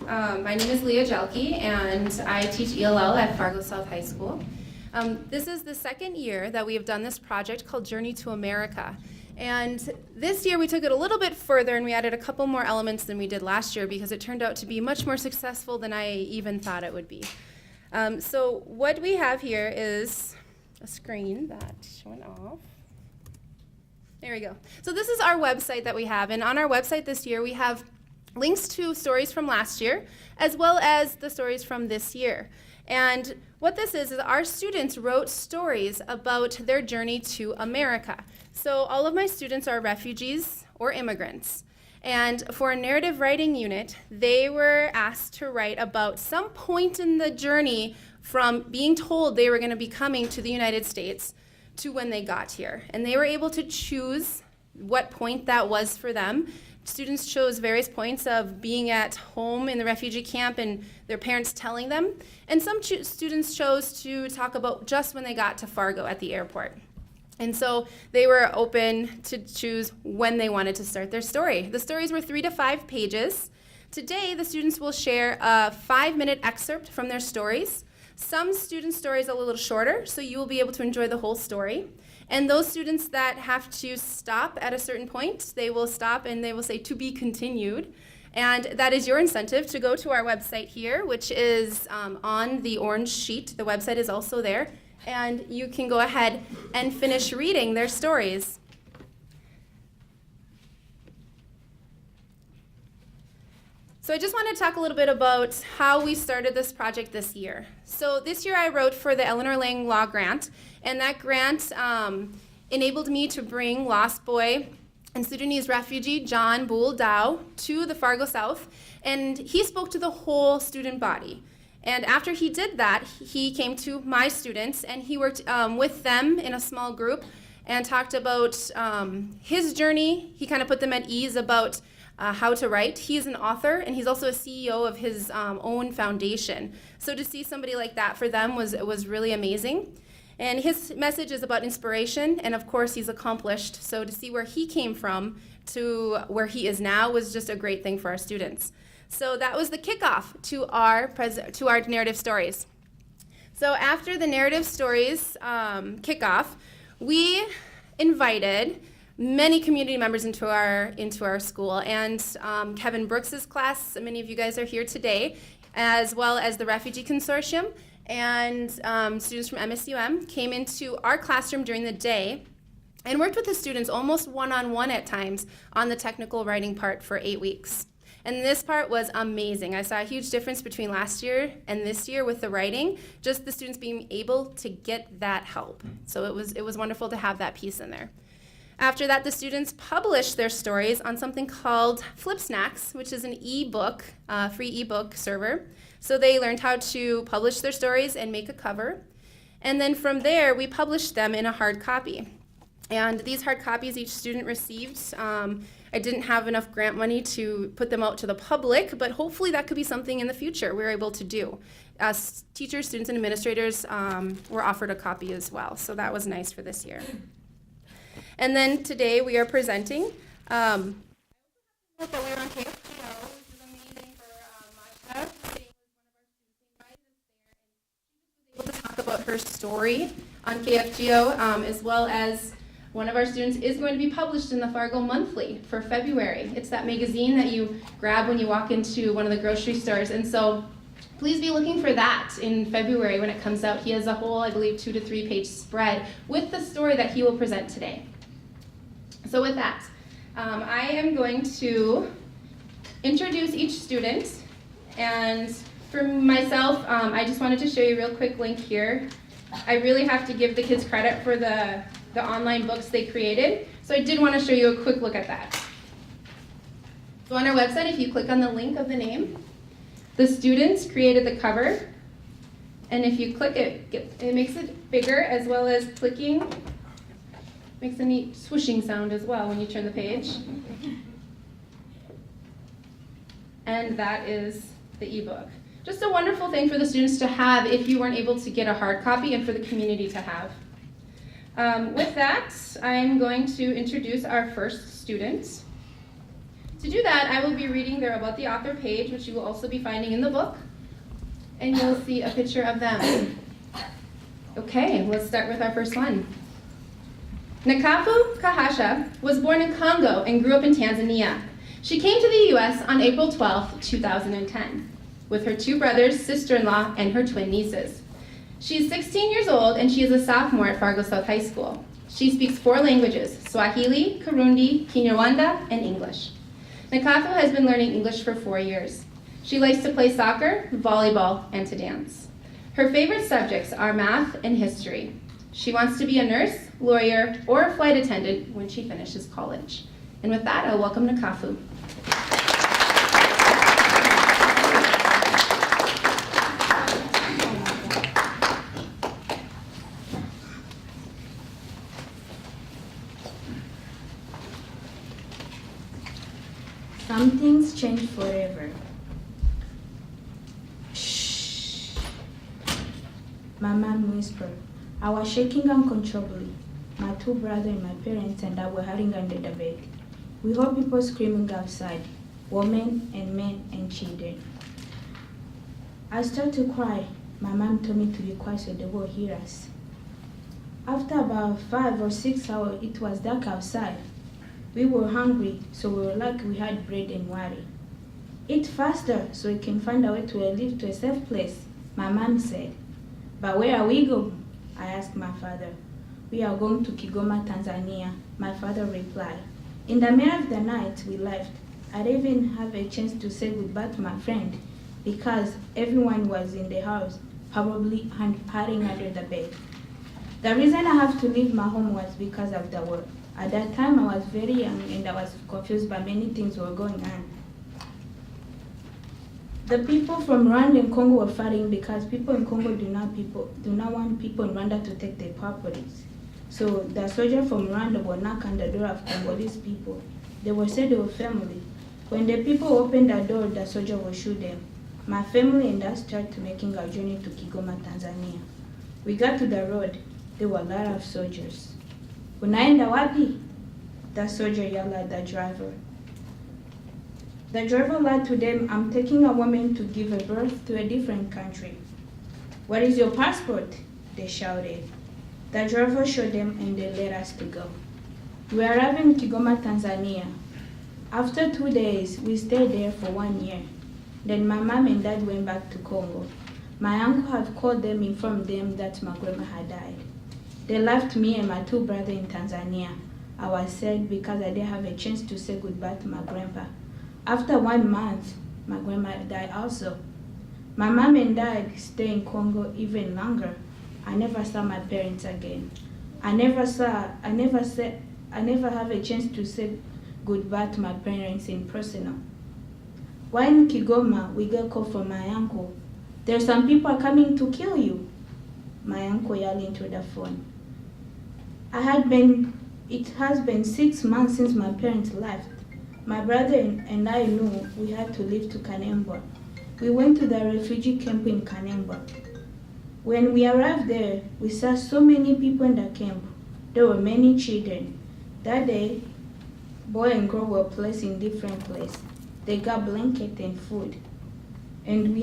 My name is Leah Jelke, and I teach ELL at Fargo South High School. This is the second year that we have done this project called Journey to America. And this year we took it a little bit further and we added a couple more elements than we did last year because it turned out to be much more successful than I even thought it would be. So what we have here is a screen that went off. There we go. So this is our website that we have, and on our website this year we have links to stories from last year as well as the stories from this year. And what this is our students wrote stories about their journey to America. So all of my students are refugees or immigrants. And for a narrative writing unit, they were asked to write about some point in the journey from being told they were going to be coming to the United States to when they got here. And they were able to choose what point that was for them. Students chose various points of being at home in the refugee camp and their parents telling them. And some students chose to talk about just when they got to Fargo at the airport. And so they were open to choose when they wanted to start their story. The stories were 3 to 5 pages. Today, the students will share a 5-minute excerpt from their stories. Some students' stories are a little shorter, so you will be able to enjoy the whole story. And those students that have to stop at a certain point, they will stop and they will say, "To be continued." And that is your incentive to go to our website here, which is on the orange sheet. The website is also there. And you can go ahead and finish reading their stories. So I just want to talk a little bit about how we started this project this year. So this year I wrote for the Eleanor Lang Law Grant, and that grant enabled me to bring Lost Boy and Sudanese refugee John Bool Dow to the Fargo South, and he spoke to the whole student body. And after he did that, he came to my students, and he worked with them in a small group and talked about his journey. He kind of put them at ease about how to write. He's an author, and he's also a CEO of his own foundation. So to see somebody like that for them was really amazing. And his message is about inspiration, and of course he's accomplished. So to see where he came from to where he is now was just a great thing for our students. So that was the kickoff to our narrative stories. So after the narrative stories kickoff, we invited many community members into our school, and Kevin Brooks's class, many of you guys are here today, as well as the Refugee Consortium, and students from MSUM came into our classroom during the day and worked with the students almost one-on-one at times on the technical writing part for 8 weeks. And this part was amazing. I saw a huge difference between last year and this year with the writing, just the students being able to get that help. So it was wonderful to have that piece in there. After that, the students published their stories on something called Flip Snacks, which is an ebook, free ebook server. So they learned how to publish their stories and make a cover. And then from there, we published them in a hard copy. And these hard copies each student received. I didn't have enough grant money to put them out to the public, but hopefully that could be something in the future we're able to do. Teachers, students, and administrators were offered a copy as well, so that was nice for this year. And then today we are presenting. That we were on KFGO, which is amazing for Masha. She was one of our students invited us there, and she was able to talk about her story on KFGO, as well as one of our students is going to be published in the Fargo Monthly for February. It's that magazine that you grab when you walk into one of the grocery stores. And so please be looking for that in February when it comes out. He has a whole, I believe, 2 to 3 page spread with the story that he will present today. So with that, I am going to introduce each student. And for myself, I just wanted to show you a real quick link here. I really have to give the kids credit for the online books they created. So I did want to show you a quick look at that. So on our website, if you click on the link of the name, the students created the cover. And if you click it, it makes it bigger, as well as clicking makes a neat swooshing sound as well when you turn the page. And that is the ebook. Just a wonderful thing for the students to have if you weren't able to get a hard copy, and for the community to have. With that, I'm going to introduce our first student. To do that, I will be reading their About the Author page, which you will also be finding in the book, and you'll see a picture of them. Okay, let's start with our first one. Nakafu Kahasha was born in Congo and grew up in Tanzania. She came to the U.S. on April 12, 2010, with her 2 brothers, sister-in-law, and her twin nieces. She is 16 years old and she is a sophomore at Fargo South High School. She speaks 4 languages, Swahili, Kirundi, Kinyarwanda, and English. Nakafu has been learning English for 4 years. She likes to play soccer, volleyball, and to dance. Her favorite subjects are math and history. She wants to be a nurse, lawyer, or a flight attendant when she finishes college. And with that, I'll welcome Nakafu. Some things change forever. Shh. My mom whispered. I was shaking uncontrollably. My 2 brothers and my parents and I were hiding under the bed. We heard people screaming outside, women and men and children. I started to cry. My mom told me to be quiet so they won't hear us. After about 5 or 6 hours, it was dark outside. We were hungry, so we were lucky we had bread and water. Eat faster so we can find a way to live to a safe place, my mom said. But where are we going? I asked my father. We are going to Kigoma, Tanzania, my father replied. In the middle of the night, we left. I didn't even have a chance to say goodbye to my friend because everyone was in the house, probably hiding under the bed. The reason I have to leave my home was because of the war. At that time, I was very young and I was confused by many things that were going on. The people from Rwanda and Congo were fighting because people in Congo do not want people in Rwanda to take their properties. So the soldiers from Rwanda will knock on the door of Congolese people. They will say they were family. When the people opened the door, the soldier will shoot them. My family and I started making our journey to Kigoma, Tanzania. We got to the road. There were a lot of soldiers. Unaenda wapi? The soldier yelled at the driver. The driver lied to them, I'm taking a woman to give a birth to a different country. What is your passport? They shouted. The driver showed them and they let us to go. We arrived in Kigoma, Tanzania. After 2 days, we stayed there for 1 year. Then my mom and dad went back to Congo. My uncle had called them, informed them that my grandma had died. They left me and my 2 brothers in Tanzania. I was sad because I didn't have a chance to say goodbye to my grandpa. After 1 month, my grandma died also. My mom and dad stayed in Congo even longer. I never saw my parents again. I never have a chance to say goodbye to my parents in person. While in Kigoma, we got a call from my uncle. There's some people coming to kill you. My uncle yelled into the phone. It has been 6 months since my parents left. My brother and I knew we had to leave to Kanemba. We went to the refugee camp in Kanemba. When we arrived there, we saw so many people in the camp. There were many children. That day, boy and girl were placed in different places. They got blanket and food. And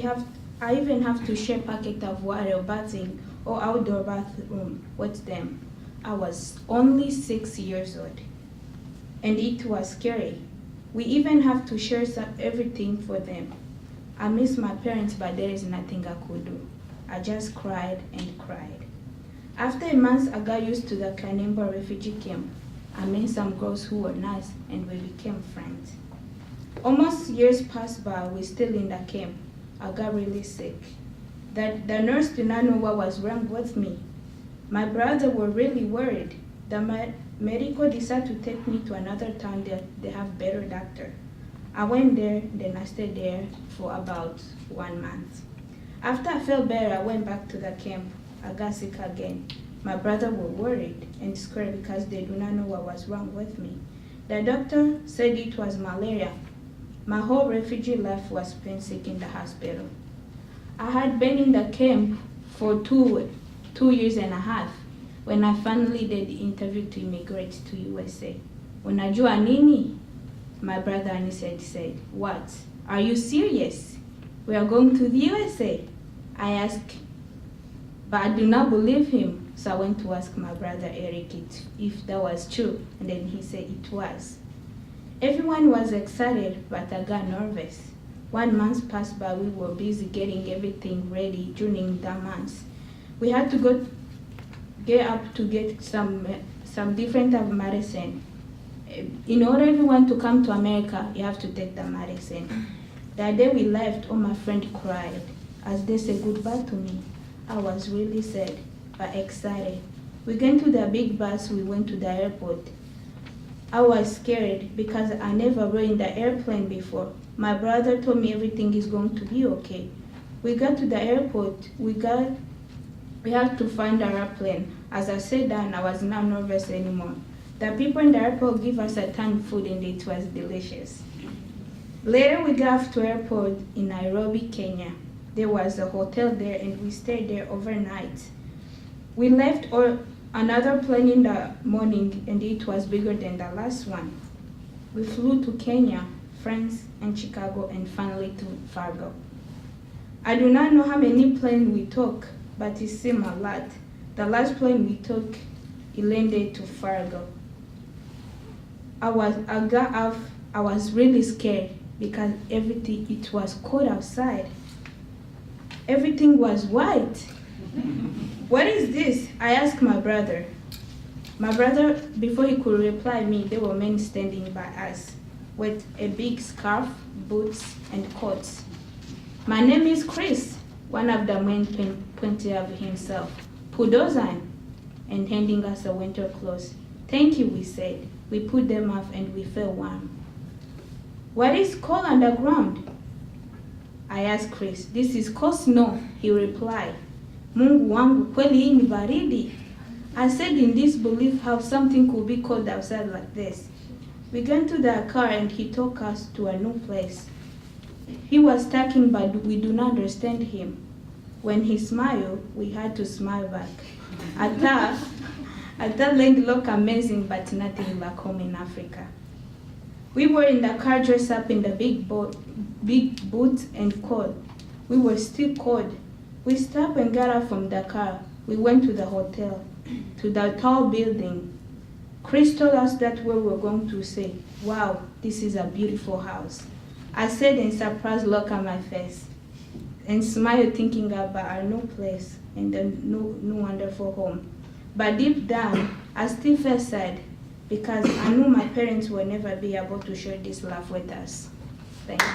I even have to share a packet of water, bathing, or outdoor bathroom with them. I was only 6 years old. And it was scary. We even have to share everything for them. I miss my parents, but there is nothing I could do. I just cried and cried. After a month, I got used to the Kanemba refugee camp. I met some girls who were nice and we became friends. Almost years passed by, we're still in the camp. I got really sick. The nurse did not know what was wrong with me. My brother were really worried. The medical decided to take me to another town that they have better doctor. I went there, then I stayed there for about 1 month. After I felt better, I went back to the camp. I got sick again. My brother were worried and scared because they do not know what was wrong with me. The doctor said it was malaria. My whole refugee life was spent sick in the hospital. I had been in the camp for two years and a half when I finally did the interview to immigrate to USA. Unajua nini? my brother Anisette said, "What? Are you serious? We are going to the USA?" I asked, but I do not believe him. So I went to ask my brother Eric if that was true, and then he said it was. Everyone was excited, but I got nervous. 1 month passed by. We were busy getting everything ready during that month. We had to get up to get some different type of medicine. In order everyone to come to America, you have to take the medicine. That day we left, all my friends cried as they said goodbye to me. I was really sad, but excited. We went to the big bus, we went to the airport. I was scared because I never rode in the airplane before. My brother told me everything is going to be okay. We got to the airport, we had to find our airplane. As I sat down, I was not nervous anymore. The people in the airport gave us a ton of food and it was delicious. Later we got to airport in Nairobi, Kenya. There was a hotel there and we stayed there overnight. We left another plane in the morning and it was bigger than the last one. We flew to Kenya, France, and Chicago, and finally to Fargo. I do not know how many planes we took, but it seemed a lot. The last plane we took, it landed to Fargo. I got off, I was really scared because it was cold outside. Everything was white. What is this? I asked my brother. My brother, before he could reply me, there were men standing by us with a big scarf, boots, and coats. "My name is Chris," one of the men pointed out himself. "Put those on," and handing us a winter clothes. "Thank you," we said. We put them off and we felt warm. "What is cold on the ground?" I asked Chris. "This is cold snow," he replied. "Mungu wangu, kweli hii ni baridi." I said in disbelief how something could be cold outside like this. We got to the car and he took us to a new place. He was talking, but we do not understand him. When he smiled, we had to smile back. At that land looked amazing, but nothing like home in Africa. We were in the car dressed up in the big boots and coat. We were still cold. We stopped and got out from the car. We went to the hotel, to the tall building. Chris told us that we were going to say, "Wow, this is a beautiful house." I said in surprised look at my face and smiled thinking about our new place and the new wonderful home. But deep down, I still felt sad because I knew my parents would never be able to share this love with us. Thank you.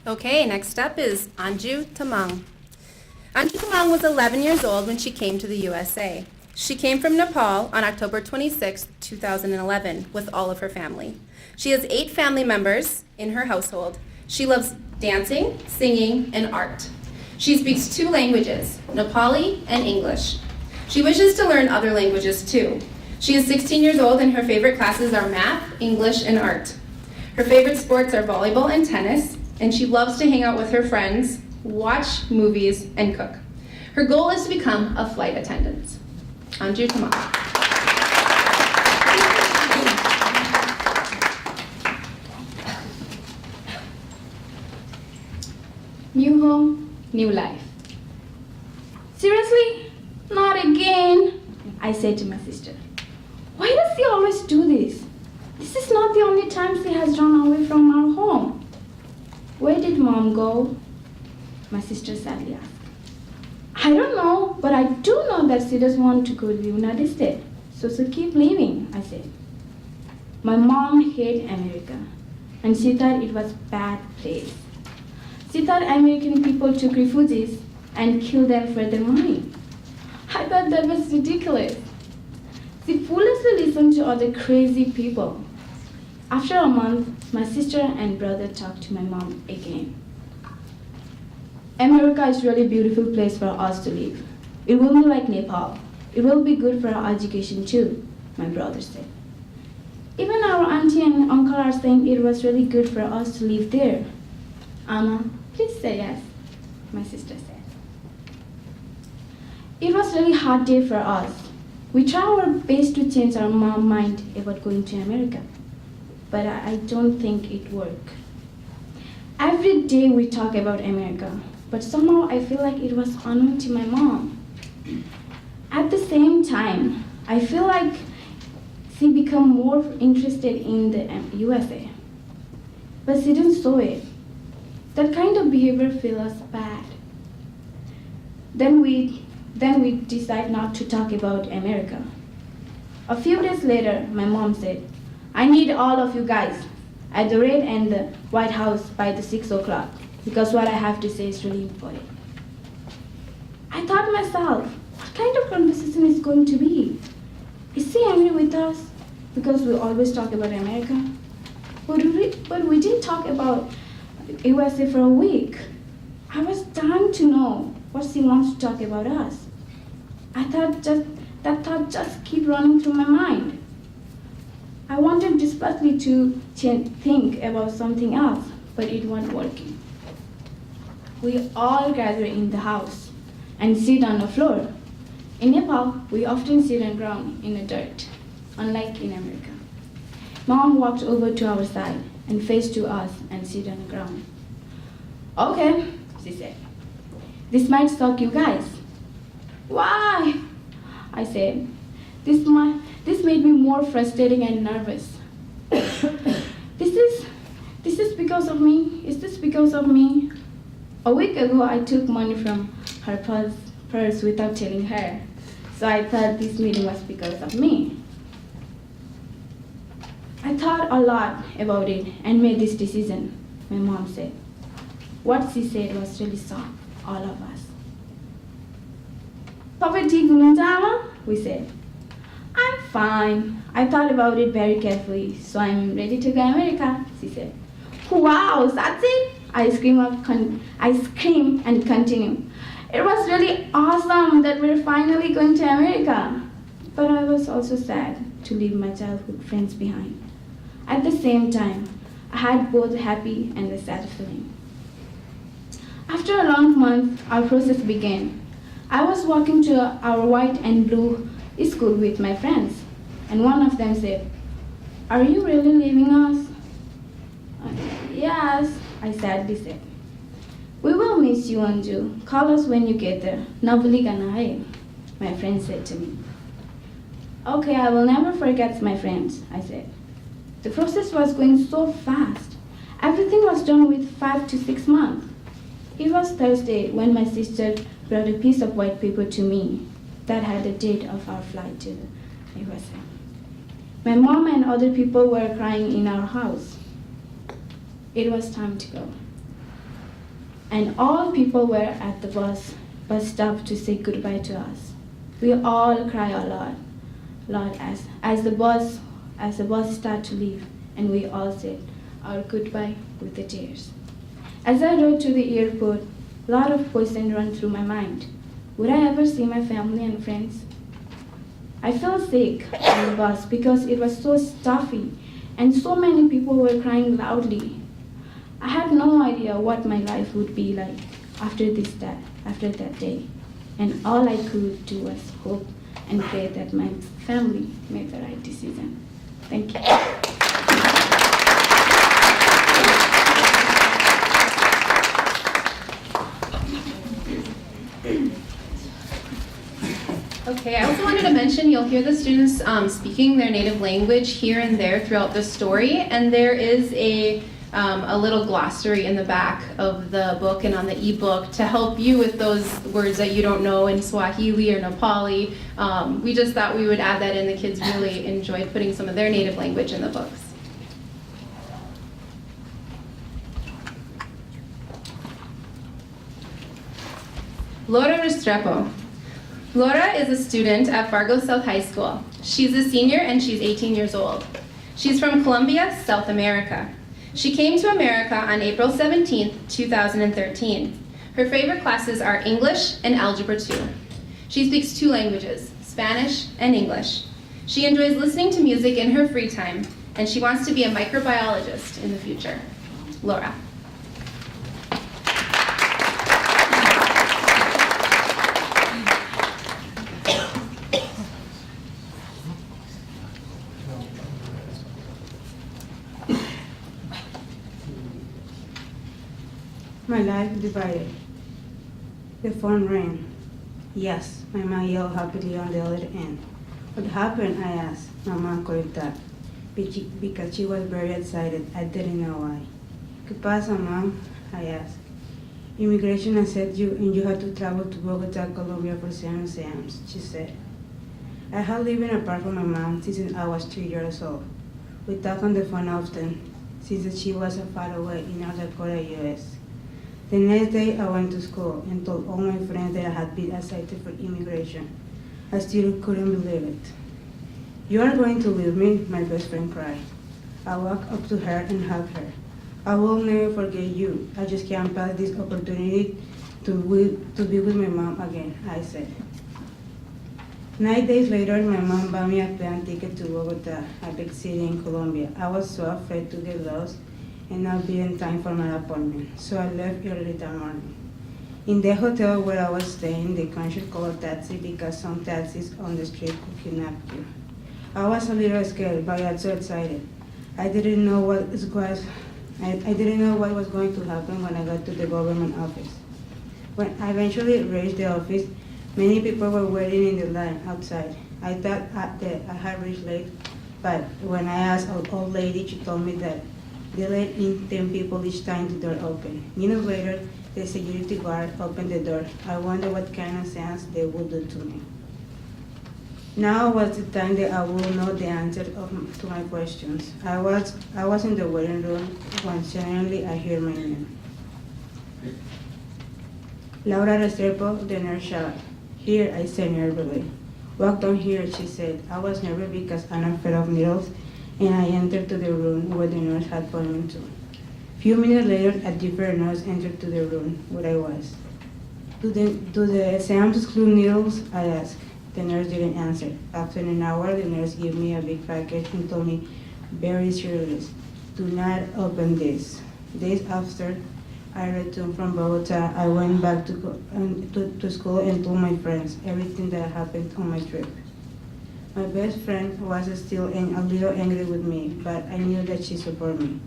Okay, next up is Anju Tamang. Anju Tamang was 11 years old when she came to the USA. She came from Nepal on October 26, 2011, with all of her family. She has 8 family members in her household. She loves dancing, singing, and art. She speaks 2 languages, Nepali and English. She wishes to learn other languages too. She is 16 years old and her favorite classes are math, English, and art. Her favorite sports are volleyball and tennis, and she loves to hang out with her friends, watch movies, and cook. Her goal is to become a flight attendant. Anju Tamang. New home, new life. Seriously? Not again, I said to my sister. Why does he always do this? This is not the only time he has run away from our home. Where did Mom go? My sister sadly asked. I don't know, but I do know that she doesn't want to go to the United States. So keep leaving, I said. My mom hated America, and she thought it was a bad place. She thought American people took refugees and killed them for their money. I thought that was ridiculous. She foolishly listened to other crazy people. After a month, my sister and brother talked to my mom again. America is a really beautiful place for us to live. It won't be like Nepal. It will be good for our education too, my brother said. Even our auntie and uncle are saying it was really good for us to live there. Anna, please say yes, my sister said. It was really hard day for us. We tried our best to change our mom's mind about going to America, but I don't think it worked. Every day we talk about America, but somehow I feel like it was unknown to my mom. At the same time, I feel like she became more interested in the USA, but she didn't show it. That kind of behavior feels bad. Then we decide not to talk about America. A few days later, my mom said, I need all of you guys at the Red and the White House by the 6 o'clock, because what I have to say is really important. I thought myself, what kind of conversation is going to be? Is she angry with us because we always talk about America? But we didn't talk about USA for a week. I was dying to know what she wants to talk about us. That thought just keep running through my mind. I wanted desperately to think about something else, but it wasn't working. We all gather in the house and sit on the floor. In Nepal, we often sit on the ground in the dirt, unlike in America. Mom walked over to our side and faced to us and sit on the ground. Okay, she said. This might shock you guys. Why? I said. This made me more frustrated and nervous. This is because of me? Is this because of me? A week ago, I took money from her purse without telling her. So I thought this meeting was because of me. I thought a lot about it and made this decision, my mom said. What she said was really shocked all of us. तपाईं ठीक हुनुहुन्छ आमा? We said. I'm fine. I thought about it very carefully, so I'm ready to go to America, she said. Wow, that's it! I screamed and continued. It was really awesome that we're finally going to America. But I was also sad to leave my childhood friends behind. At the same time, I had both a happy and a sad feeling. After a long month, our process began. I was walking to our white and blue school with my friends, and one of them said, Are you really leaving us? Yes, I sadly said. We will miss you, Anju. Call us when you get there. Nabali gana hai, my friend said to me. Okay, I will never forget my friends, I said. The process was going so fast. Everything was done with 5 to 6 months. It was Thursday when my sister brought a piece of white paper to me that had the date of our flight to the USA. My mom and other people were crying in our house. It was time to go. And all people were at the bus stop to say goodbye to us. We all cried a lot as the bus started to leave, and we all said our goodbye with the tears. As I rode to the airport, a lot of questions ran through my mind. Would I ever see my family and friends? I felt sick on the bus because it was so stuffy and so many people were crying loudly. I had no idea what my life would be like after that day. And all I could do was hope and pray that my family made the right decision. Thank you. Okay, I also wanted to mention you'll hear the students speaking their native language here and there throughout the story, and there is a little glossary in the back of the book and on the ebook to help you with those words that you don't know in Swahili or Nepali. We just thought we would add that in. The kids really enjoyed putting some of their native language in the books. Laura Restrepo. Laura is a student at Fargo South High School. She's a senior and she's 18 years old. She's from Colombia, South America. She came to America on April 17, 2013. Her favorite classes are English and Algebra 2. She speaks 2 languages, Spanish, and English. She enjoys listening to music in her free time, and she wants to be a microbiologist in the future. Laura. My life divided. The phone rang. Yes, my mom yelled happily on the other end. What happened? I asked. My mom called that because she was very excited. I didn't know why. ¿Qué pasa, Mom? I asked. Immigration accepted you and you had to travel to Bogota, Colombia for 7 exams, she said. I had lived apart from my mom since I was 3 years old. We talked on the phone often since she was far away in North Dakota, US. The next day, I went to school and told all my friends that I had been accepted for immigration. I still couldn't believe it. You are going to leave me, my best friend cried. I walked up to her and hugged her. I will never forget you. I just can't pass this opportunity to be with my mom again, I said. 9 days later, my mom bought me a plane ticket to Bogota, a big city in Colombia. I was so afraid to get lost and not be in time for my appointment, so I left early that morning. In the hotel where I was staying, the concierge called a taxi because some taxis on the street could kidnap you. I was a little scared, but also excited. I didn't know what was going to happen when I got to the government office. When I eventually reached the office, many people were waiting in the line outside. I thought that I had reached late, but when I asked an old lady, she told me that they let in 10 people each time the door opened. Minutes later, the security guard opened the door. I wonder what kind of sense they would do to me. Now was the time that I will know the answer to my questions. I was in the waiting room when suddenly I hear my name. Laura Restrepo, the nurse shouted. Here, I said nervously. Walk down here, she said. I was nervous because I'm afraid of needles, and I entered to the room where the nurse had pointed me to. A few minutes later, a different nurse entered to the room where I was. Do the exams exclude needles? I asked. The nurse didn't answer. After an hour, the nurse gave me a big package and told me very seriously, do not open this. Days after I returned from Bogota, I went back to school and told my friends everything that happened on my trip. My best friend was still a little angry with me, but I knew that she supported me.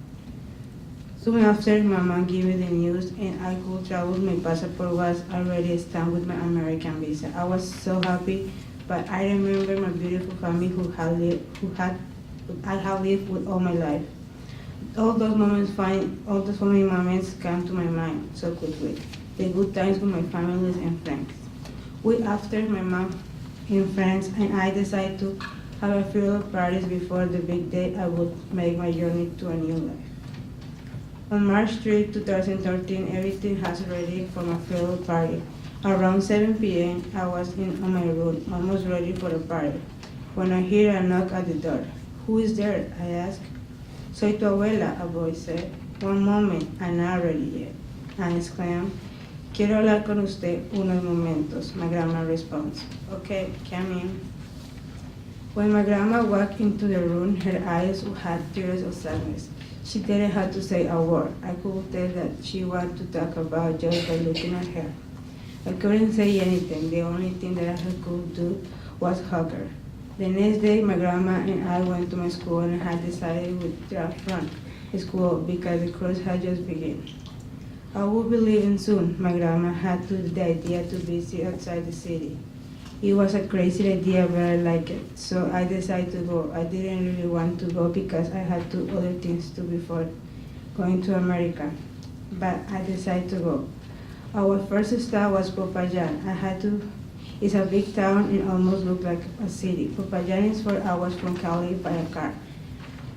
Soon after, my mom gave me the news and I could travel. My passport was already stamped with my American visa. I was so happy, but I remember my beautiful family who I have lived with all my life. All those funny moments come to my mind so quickly. The good times with my families and friends. Week after, my mom and friends and I decided to have a farewell parties before the big day I would make my journey to a new life. On March 3, 2013, everything was ready for my farewell party. Around 7 p.m., I was on my room, almost ready for the party, when I hear a knock at the door. Who is there? I asked. Soy tu abuela, a voice said. One moment, I'm not ready yet. I exclaimed. Quiero hablar con usted unos momentos, my grandma responds. Okay, come in. When my grandma walked into the room, her eyes had tears of sadness. She didn't have to say a word. I could tell that she wanted to talk about just by looking at her. I couldn't say anything. The only thing that I could do was hug her. The next day, my grandma and I went to my school and had decided we'd drive from school because the course had just begun. I would be leaving soon. My grandma had the idea to visit outside the city. It was a crazy idea, but I liked it, so I decided to go. I didn't really want to go because I had two other things to do before going to America, but I decided to go. Our first stop was Popayan. It's a big town and almost looks like a city. Popayan is 4 hours from Cali by a car.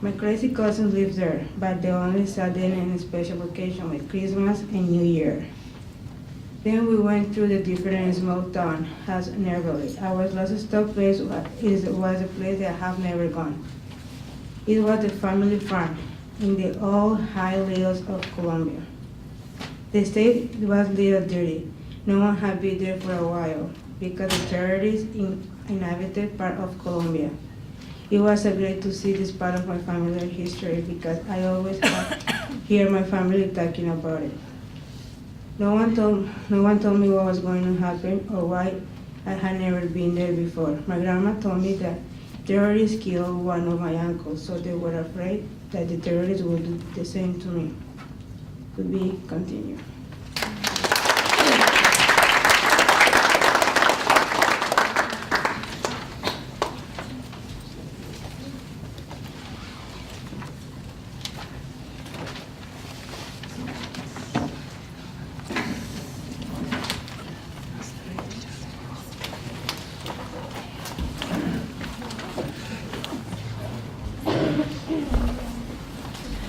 My crazy cousin lives there, but they only saw them in special occasion like Christmas and New Year. Then we went through the different small town, as nervously. Our last stop place was a place that I have never gone. It was the family farm in the old high hills of Colombia. The state was a little dirty. No one had been there for a while because the terrorists inhabited part of Colombia. It was great to see this part of my family history because I always hear my family talking about it. No one told me what was going to happen or why I had never been there before. My grandma told me that terrorists killed one of my uncles, so they were afraid that the terrorists would do the same to me. To be continued.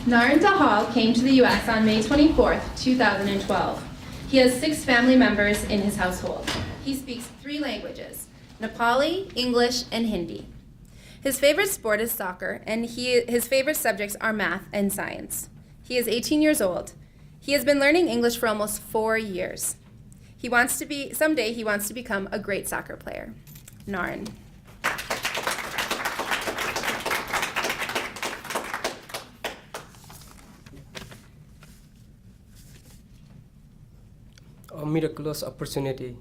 Naran came to the U.S. on May 24, 2012. He has 6 family members in his household. He speaks 3 languages, Nepali, English, and Hindi. His favorite sport is soccer, and his favorite subjects are math and science. He is 18 years old. He has been learning English for almost 4 years. Someday he wants to become a great soccer player. Naran. A miraculous opportunity.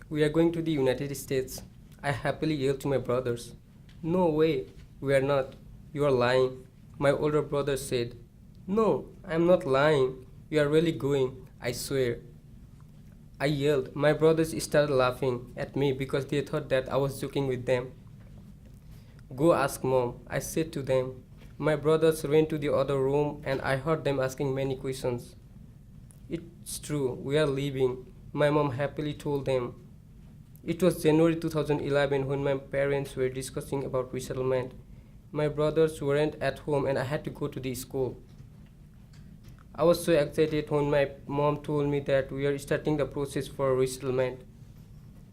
We are going to the United States. I happily yelled to my brothers. No way, we are not. You are lying. My older brother said, no, I am not lying. You are really going, I swear. I yelled. My brothers started laughing at me because they thought that I was joking with them. Go ask mom, I said to them. My brothers ran to the other room and I heard them asking many questions. It's true, we are leaving, my mom happily told them. It was January 2011 when my parents were discussing about resettlement. My brothers weren't at home and I had to go to the school. I was so excited when my mom told me that we are starting the process for resettlement.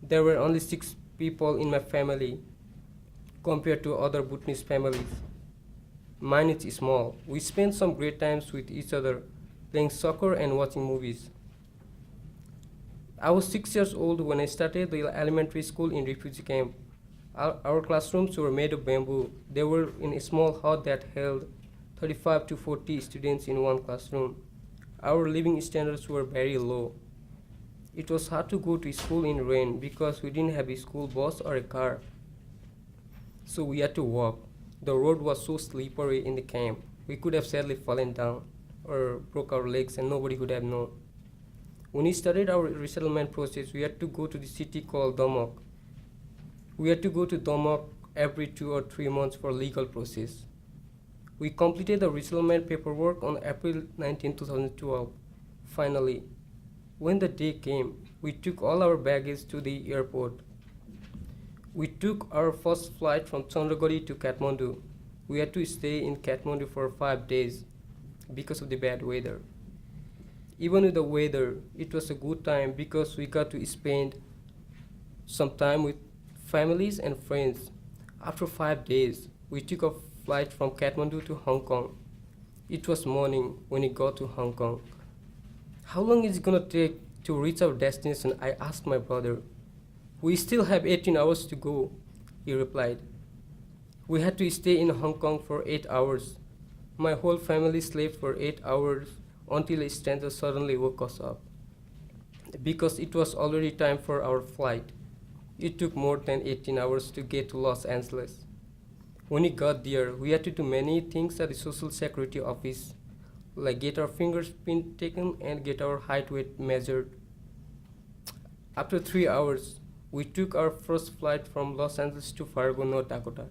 There were only 6 people in my family compared to other Bhutanese families. Mine is small. We spent some great times with each other, playing soccer and watching movies. I was 6 years old when I started the elementary school in refugee camp. Our classrooms were made of bamboo. They were in a small hut that held 35 to 40 students in one classroom. Our living standards were very low. It was hard to go to school in rain because we didn't have a school bus or a car. So we had to walk. The road was so slippery in the camp. We could have sadly fallen down or broke our legs and nobody could have known. When we started our resettlement process, we had to go to the city called Domok. We had to go to Domok every 2 or 3 months for legal process. We completed the resettlement paperwork on April 19, 2012. Finally, when the day came, we took all our baggage to the airport. We took our first flight from Chandragiri to Kathmandu. We had to stay in Kathmandu for 5 days because of the bad weather. Even with the weather, it was a good time because we got to spend some time with families and friends. After 5 days, we took a flight from Kathmandu to Hong Kong. It was morning when we got to Hong Kong. How long is it gonna take to reach our destination? I asked my brother. We still have 18 hours to go, he replied. We had to stay in Hong Kong for 8 hours. My whole family slept for 8 hours until a stranger suddenly woke us up. Because it was already time for our flight. It took more than 18 hours to get to Los Angeles. When we got there, we had to do many things at the Social Security office, like get our fingerprint taken and get our height weight measured. After 3 hours, we took our first flight from Los Angeles to Fargo, North Dakota.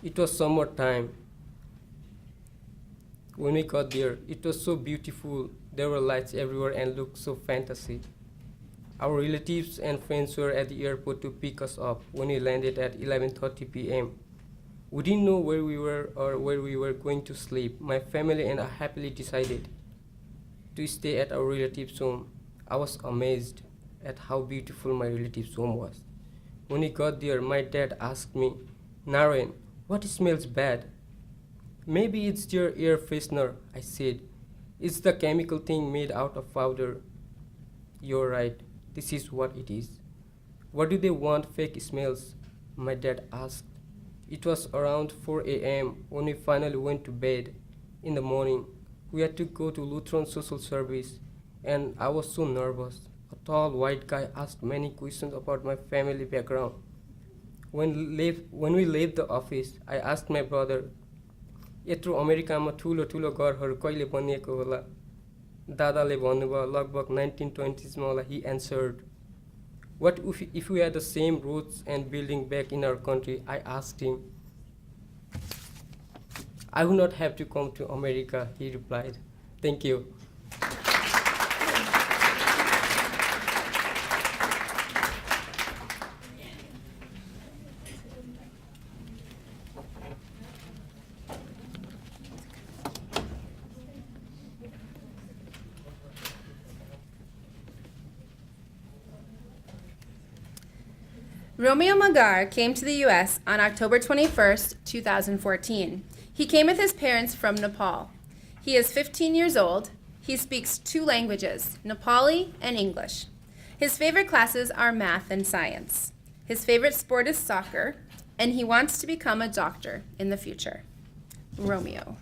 It was summertime. When we got there, it was so beautiful. There were lights everywhere and looked so fantasy. Our relatives and friends were at the airport to pick us up when we landed at 11:30 p.m. We didn't know where we were or where we were going to sleep. My family and I happily decided to stay at our relatives' home. I was amazed at how beautiful my relatives' home was. When we got there, my dad asked me, Naran, what smells bad? Maybe it's your air freshener, I said. It's the chemical thing made out of powder. You're right, this is what it is. What do they want fake smells? My dad asked. It was around 4 a.m. when we finally went to bed. In the morning, we had to go to Lutheran social service, and I was so nervous. A tall white guy asked many questions about my family background. When we left the office, I asked my brother, यत्रो अमेरिकामा ठुलो ठुलो घरहरू कहिले बनिएको होला? दादाले भन्नुभयो लगभग 1920s मा होला. He answered. What if we had the same roads and building back in our country? I asked him. I would not have to come to America, he replied. Thank you. Romeo Magar came to the U.S. on October 21st, 2014. He came with his parents from Nepal. He is 15 years old. He speaks 2 languages, Nepali and English. His favorite classes are math and science. His favorite sport is soccer, and he wants to become a doctor in the future. Romeo.